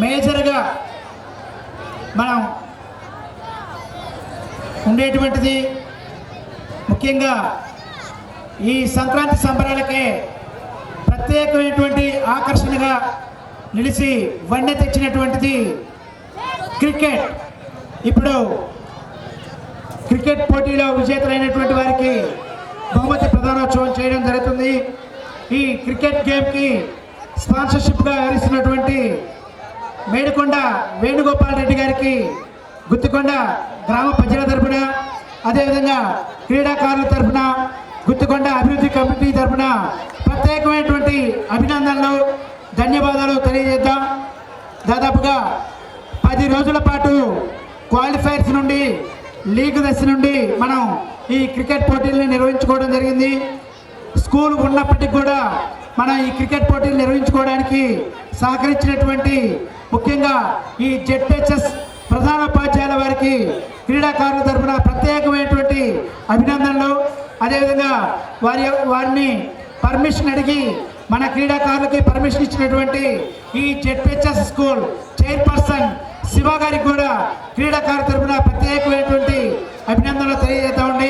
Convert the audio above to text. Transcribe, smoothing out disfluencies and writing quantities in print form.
మేజర్గా మనం ఉండేటువంటిది. ముఖ్యంగా ఈ సంక్రాంతి సంబరాలకే ప్రత్యేకమైనటువంటి ఆకర్షణగా నిలిచి వన్నె తెచ్చినటువంటిది క్రికెట్. ఇప్పుడు క్రికెట్ పోటీలో విజేతలైనటువంటి వారికి బహుమతి ప్రదానోత్సవం చేయడం జరుగుతుంది. ఈ క్రికెట్ గేమ్కి స్పాన్సర్షిప్గా వ్యవహరిస్తున్నటువంటి మేడుకొండ వేణుగోపాల్ రెడ్డి గారికి గుత్తికొండ గ్రామ ప్రజల తరఫున, అదేవిధంగా క్రీడాకారుల తరఫున, గుత్తికొండ అభివృద్ధి కమిటీ తరఫున ప్రత్యేకమైనటువంటి అభినందనలు, ధన్యవాదాలు తెలియజేద్దాం. దాదాపుగా 10 రోజుల పాటు క్వాలిఫైర్స్ నుండి లీగ్ దశ నుండి మనం ఈ క్రికెట్ పోటీలను నిర్వహించుకోవడం జరిగింది. స్కూల్ ఉన్నప్పటికీ కూడా మనం ఈ క్రికెట్ పోటీలు నిర్వహించుకోవడానికి సహకరించినటువంటి ముఖ్యంగా ఈ జెడ్హెచ్ఎస్ ప్రధానోపాధ్యాయుల వారికి క్రీడాకారుల తరఫున ప్రత్యేకమైనటువంటి అభినందనలు. అదేవిధంగా వారిని పర్మిషన్ అడిగి మన క్రీడాకారులకి పర్మిషన్ ఇచ్చినటువంటి ఈ జెడ్హెచ్ఎస్ స్కూల్ చైర్పర్సన్ శివ గారికి కూడా క్రీడాకారుల తరఫున ప్రత్యేకమైనటువంటి అభినందనలు తెలియజేస్తా ఉండి